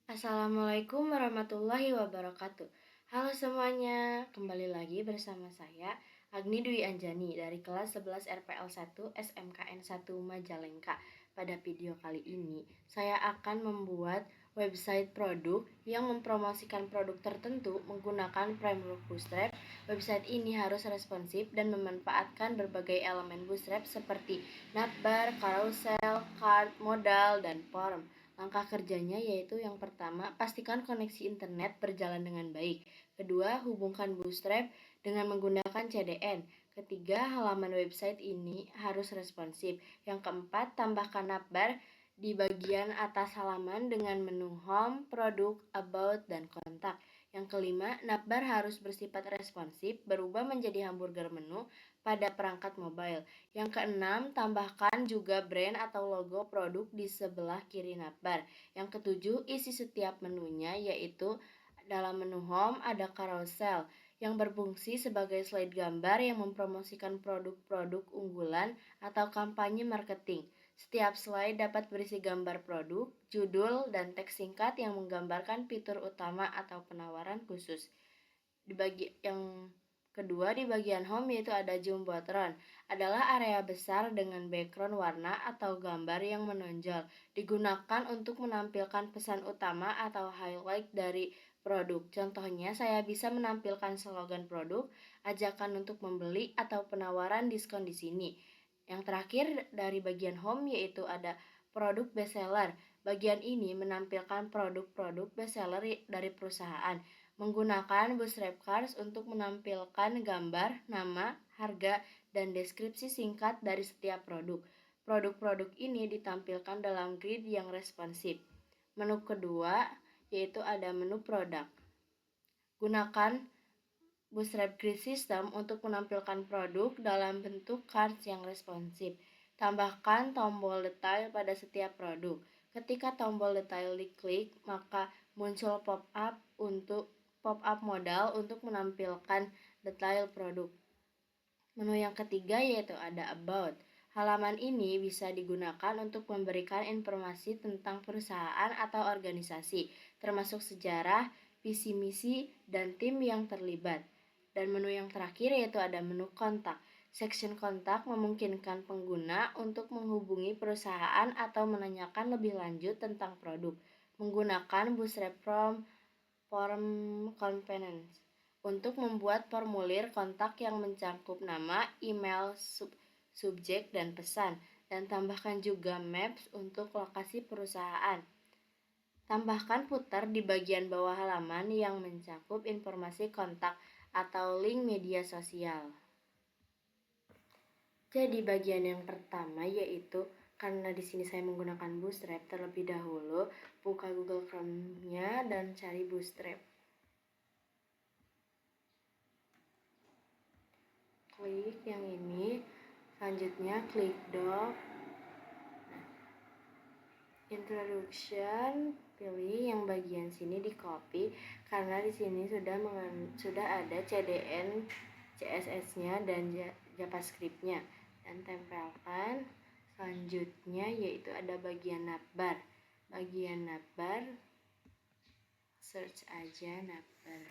Assalamualaikum warahmatullahi wabarakatuh. Halo semuanya, kembali lagi bersama saya Agni Dwi Anjani dari kelas 11 RPL 1 SMKN 1 Majalengka. Pada video kali ini, saya akan membuat website produk yang mempromosikan produk tertentu menggunakan framework Bootstrap. Website ini harus responsif dan memanfaatkan berbagai elemen Bootstrap seperti navbar, carousel, cart, modal, dan form. Langkah kerjanya yaitu yang pertama, pastikan koneksi internet berjalan dengan baik. Kedua, hubungkan Bootstrap dengan menggunakan CDN. Ketiga, halaman website ini harus responsif. Yang keempat, tambahkan navbar di bagian atas halaman dengan menu Home, Produk, About, dan Kontak. Yang kelima, navbar harus bersifat responsif, berubah menjadi hamburger menu pada perangkat mobile. Yang keenam, tambahkan juga brand atau logo produk di sebelah kiri navbar. Yang ketujuh, isi setiap menunya, yaitu dalam menu Home ada carousel yang berfungsi sebagai slide gambar yang mempromosikan produk-produk unggulan atau kampanye marketing. Setiap slide dapat berisi gambar produk, judul, dan teks singkat yang menggambarkan fitur utama atau penawaran khusus. Yang kedua, di bagian home yaitu ada Jumbotron, adalah area besar dengan background warna atau gambar yang menonjol, digunakan untuk menampilkan pesan utama atau highlight dari produk. Contohnya, saya bisa menampilkan slogan produk, ajakan untuk membeli, atau penawaran diskon di sini. Yang terakhir dari bagian home yaitu ada produk bestseller. Bagian ini menampilkan produk-produk bestseller dari perusahaan, menggunakan Bootstrap Cards untuk menampilkan gambar, nama, harga, dan deskripsi singkat dari setiap produk. Produk-produk ini ditampilkan dalam grid yang responsif. Menu kedua yaitu ada menu produk. Gunakan Bootstrap Grid System untuk menampilkan produk dalam bentuk cards yang responsif. Tambahkan tombol detail pada setiap produk. Ketika tombol detail diklik, maka muncul pop-up modal untuk menampilkan detail produk. Menu yang ketiga yaitu ada About. Halaman ini bisa digunakan untuk memberikan informasi tentang perusahaan atau organisasi, termasuk sejarah, visi misi, dan tim yang terlibat. Dan menu yang terakhir yaitu ada menu kontak. Section kontak memungkinkan pengguna untuk menghubungi perusahaan atau menanyakan lebih lanjut tentang produk menggunakan Bootstrap Form Components untuk membuat formulir kontak yang mencakup nama, email, subjek, dan pesan, dan tambahkan juga maps untuk lokasi perusahaan. Tambahkan footer di bagian bawah halaman yang mencakup informasi kontak atau link media sosial. Jadi bagian yang pertama yaitu karena di sini saya menggunakan Bootstrap, terlebih dahulu buka Google Chrome-nya dan cari Bootstrap. Klik yang ini, selanjutnya klik doc. Introduction, pilih yang bagian sini di copy karena di sini sudah ada CDN, CSS-nya dan JavaScript-nya, dan tempelkan. Selanjutnya yaitu ada bagian navbar. Bagian navbar, search aja navbar.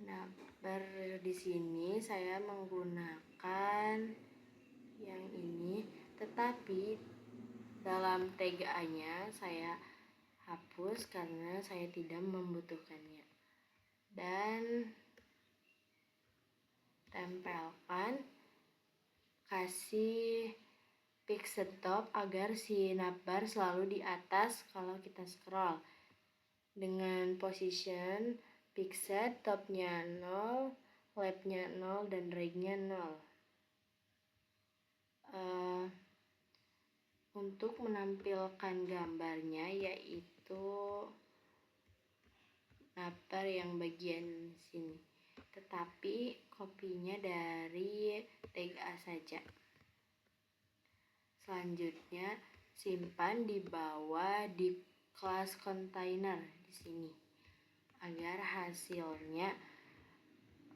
Navbar di sini saya menggunakan yang ini, tetapi dalam TGA-nya saya hapus karena saya tidak membutuhkannya. Dan tempelkan, kasih pixel top agar si navbar selalu di atas kalau kita scroll. Dengan position pixel topnya 0, left-nya 0, dan right-nya 0. Untuk menampilkan gambarnya yaitu gambar yang bagian sini, tetapi kopinya dari tag A saja. Selanjutnya simpan di bawah di kelas container di sini agar hasilnya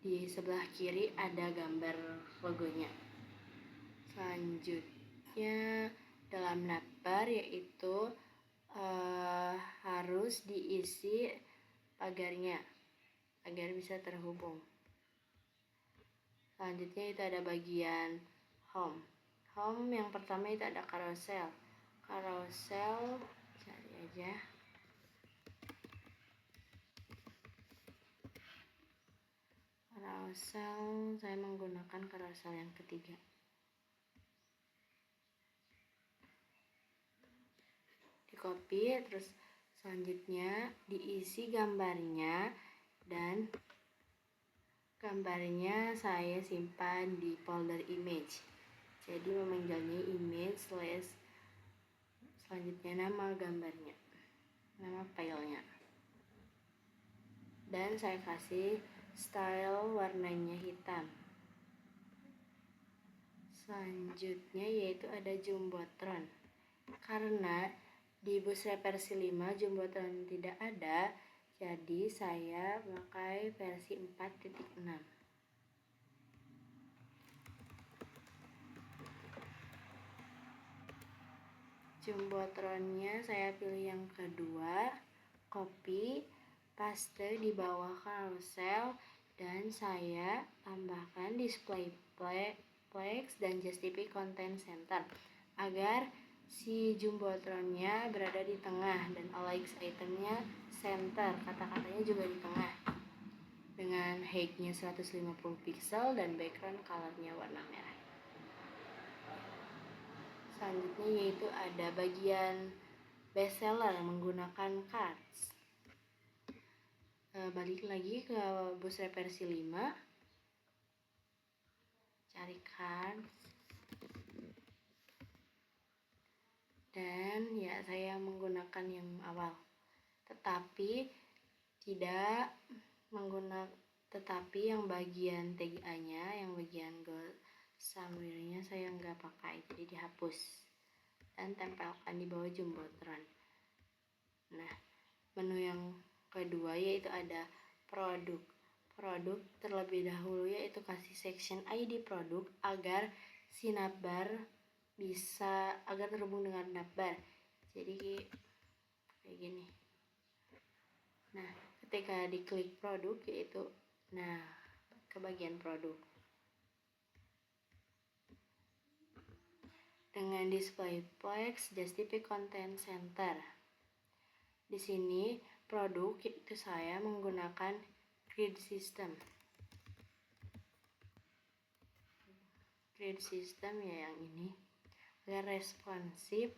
di sebelah kiri ada gambar logonya. Selanjutnya dalam navbar yaitu harus diisi pagarnya agar bisa terhubung. Selanjutnya itu ada bagian home. Home yang pertama itu ada carousel. Carousel cari aja. Carousel saya menggunakan carousel yang ketiga. Di copy, terus selanjutnya diisi gambarnya, dan gambarnya saya simpan di folder image. Jadi memanggilnya image slash selanjutnya nama gambarnya, nama filenya, dan saya kasih style warnanya hitam. Selanjutnya yaitu ada jumbotron. Karena di Bootstrap versi 5 jumbotron tidak ada, jadi saya pakai versi 4.6. Jumbotronnya saya pilih yang kedua, copy, paste di bawah carousel, dan saya tambahkan display flex dan justify content center agar si jumbotronnya berada di tengah dan alex itemnya center, kata-katanya juga di tengah, dengan height-nya 150 pixel dan background color-nya warna merah. Selanjutnya yaitu ada bagian bestseller menggunakan cards. Balik lagi ke Bootstrap versi 5, cari cards, dan ya saya menggunakan yang awal, tetapi yang bagian tag A-nya, yang bagian gold somewhere-nya saya nggak pakai, jadi dihapus dan tempelkan di bawah jumbotron. Nah, menu yang kedua yaitu ada produk. Produk terlebih dahulu yaitu kasih section ID produk agar si navbar agar terhubung dengan navbar. Jadi kayak gini. Nah, ketika diklik produk yaitu ke bagian produk. Dengan display flex justify content center. Di sini produk itu saya menggunakan grid system. Grid system ya yang ini. Agar responsif.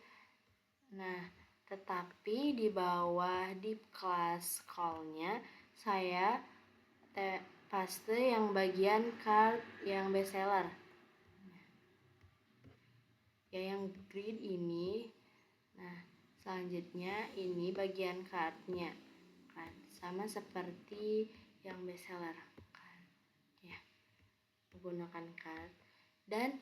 Nah, tetapi di bawah di kelas call-nya saya paste yang bagian card yang bestseller. Ya yang grid ini. Nah, selanjutnya ini bagian cardnya kan sama seperti yang bestseller kan, ya menggunakan card, dan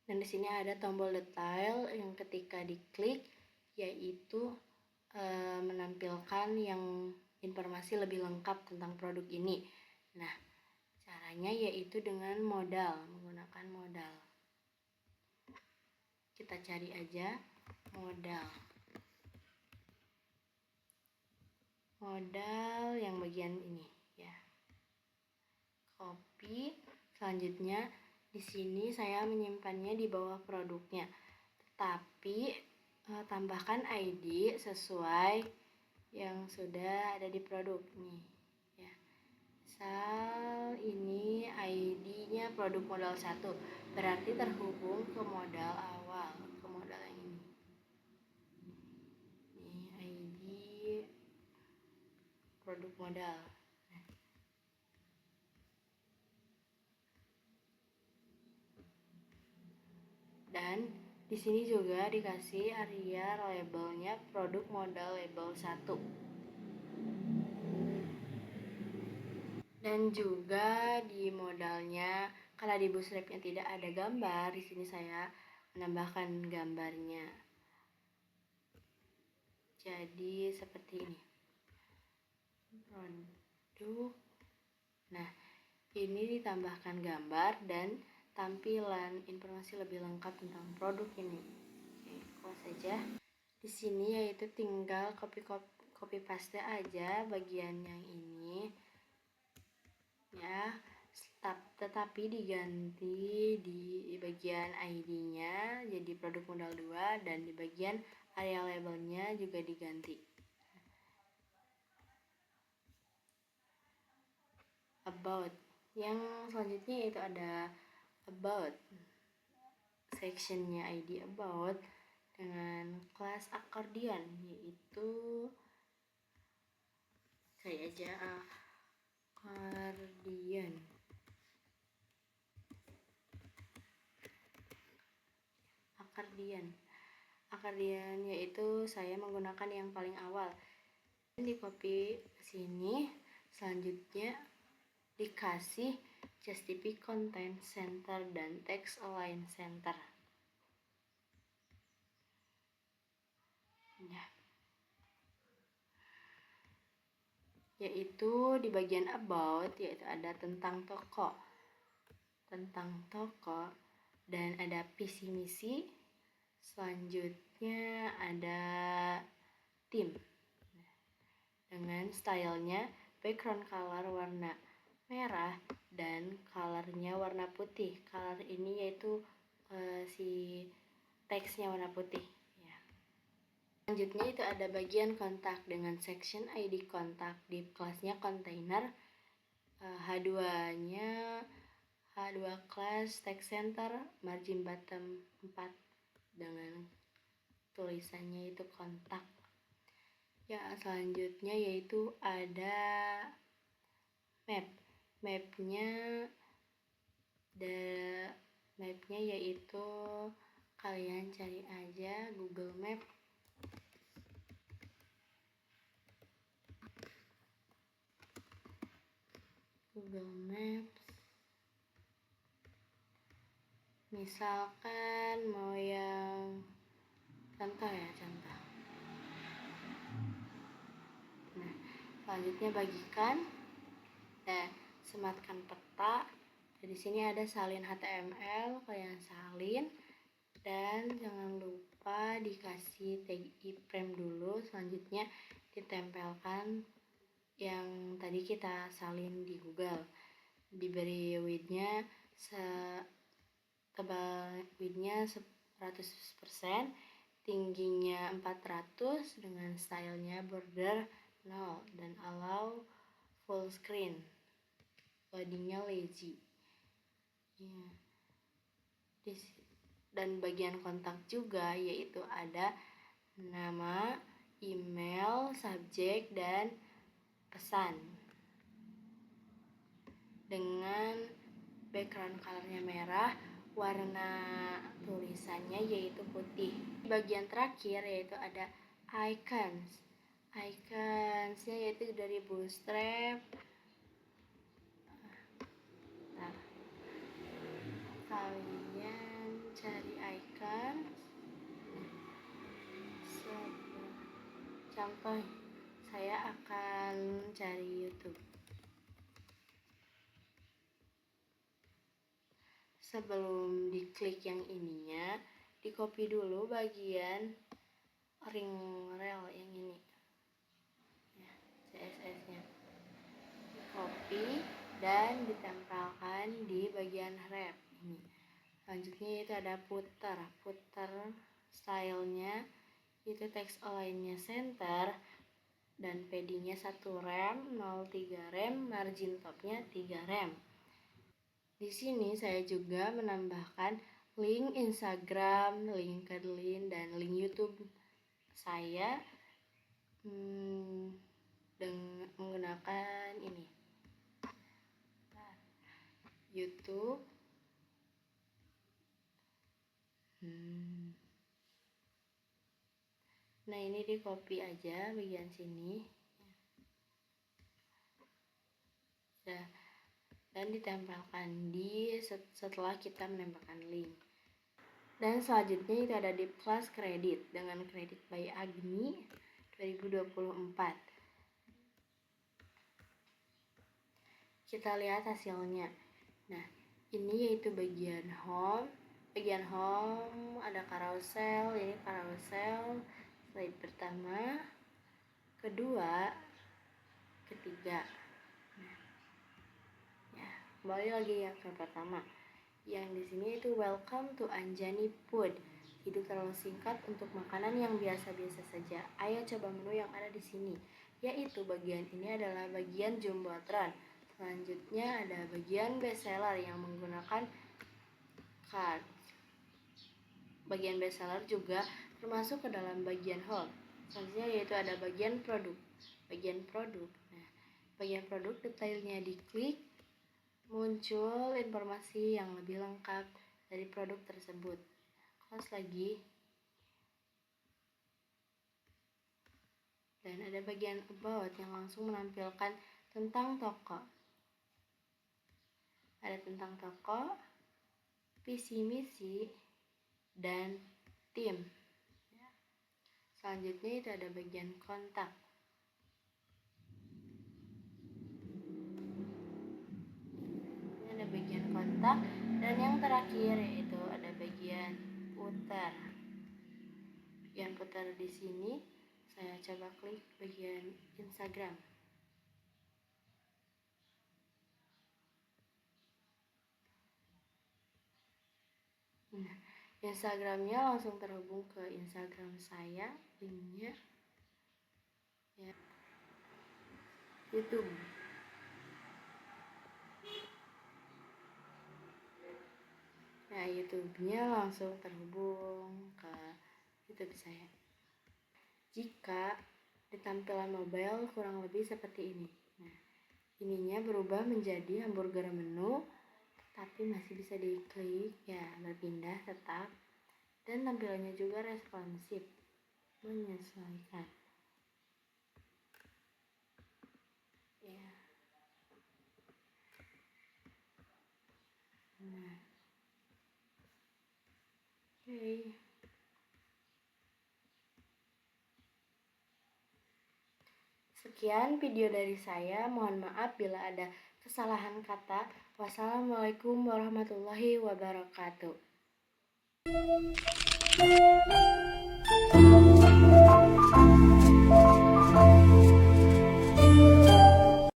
di sini ada tombol detail yang ketika diklik yaitu menampilkan yang informasi lebih lengkap tentang produk ini. Nah, caranya yaitu dengan menggunakan modal. Kita cari aja modal yang bagian ini ya. Copy. Selanjutnya di sini saya menyimpannya di bawah produknya. Tetapi tambahkan ID sesuai yang sudah ada di produk nih ya. Misal ini ID-nya produk modal 1, berarti terhubung ke modal awal, ke modal yang ini. Ini ID produk modal. Dan di sini juga dikasih area labelnya produk modal label 1. Dan juga di modalnya, karena di bootstrapnya tidak ada gambar, di sini saya menambahkan gambarnya. Jadi seperti ini. Produk. Nah, ini ditambahkan gambar dan tampilan informasi lebih lengkap tentang produk ini. Oke, close saja. Di sini yaitu tinggal copy paste aja bagian yang ini ya, tetapi diganti di bagian ID-nya jadi produk modal 2 dan di bagian area labelnya juga diganti. About. Yang selanjutnya yaitu ada about. Sectionnya ID about dengan kelas akordion, yaitu saya aja akordion. Akordion yaitu saya menggunakan yang paling awal. Di copy sini, selanjutnya dikasih justify content center dan text align center. Nah, yaitu di bagian about yaitu ada tentang toko dan ada visi misi. Selanjutnya ada tim dengan stylenya background color warna merah dan colornya warna putih. Color ini yaitu si teksnya warna putih ya. Selanjutnya itu ada bagian kontak dengan section ID kontak di kelasnya container. H2-nya H2 class text center margin bottom 4 dengan tulisannya itu kontak. Ya, selanjutnya yaitu ada mapnya yaitu kalian cari aja Google Map. Misalkan mau yang contoh. Nah, selanjutnya bagikan dan sematkan peta. Di sini ada salin HTML, kalian salin dan jangan lupa dikasih tag iframe dulu. Selanjutnya ditempelkan yang tadi kita salin di Google. Diberi widthnya tebal widthnya 100%, tingginya 400 dengan stylenya border 0 dan allow full screen. Loadingnya lazy. Ya. Dan bagian kontak juga yaitu ada nama, email, subjek, dan pesan. Dengan background colornya merah, warna tulisannya yaitu putih. Di bagian terakhir yaitu ada iconsnya yaitu dari bootstrap. Nah, kalian cari icon. Contoh, saya akan cari YouTube. Sebelum diklik yang ininya, di copy dulu bagian ring rel yang ini ya, CSS-nya di copy dan ditempelkan di bagian wrap ini. Selanjutnya itu ada footer stylenya itu text align-nya center dan padding-nya 1 rem, 0,3 rem, margin top-nya 3 rem. Di sini saya juga menambahkan link Instagram, LinkedIn, dan link YouTube saya dengan menggunakan ini YouTube. Nah, ini di copy aja bagian sini. dan ditempelkan setelah kita menempelkan link. Dan selanjutnya itu ada Deep Class Credit dengan kredit by Agni 2024. Kita lihat hasilnya. Nah, ini yaitu bagian home. Bagian home ada carousel, ini carousel slide pertama, kedua, ketiga. Nah, ya, kembali lagi yang ke pertama. Yang di sini itu welcome to Anjani Food. Hidup terlalu singkat untuk makanan yang biasa-biasa saja. Ayo coba menu yang ada di sini. Yaitu bagian ini adalah bagian jumbotron. Selanjutnya ada bagian bestseller yang menggunakan card. Bagian bestseller juga termasuk ke dalam bagian haul. Selanjutnya yaitu ada bagian produk. Bagian produk. Nah, bagian produk detailnya diklik, muncul informasi yang lebih lengkap dari produk tersebut. Close lagi. Dan ada bagian about yang langsung menampilkan tentang toko. Ada tentang toko, visi misi, dan tim. Selanjutnya itu ada bagian kontak. Ini ada bagian kontak, dan yang terakhir yaitu ada bagian putar. Bagian putar di sini saya coba klik bagian Instagram. Nah, Instagramnya langsung terhubung ke Instagram saya, linknya ya. YouTube. Nah, YouTube-nya langsung terhubung ke YouTube saya. Jika di tampilan mobile kurang lebih seperti ini. Nah, ininya berubah menjadi hamburger menu, tapi masih bisa diklik ya, berpindah tetap. Dan tampilannya juga responsif, menyesuaikan. Ya. Nah. Oke. Sekian video dari saya. Mohon maaf bila ada kesalahan kata. Wassalamualaikum warahmatullahi wabarakatuh.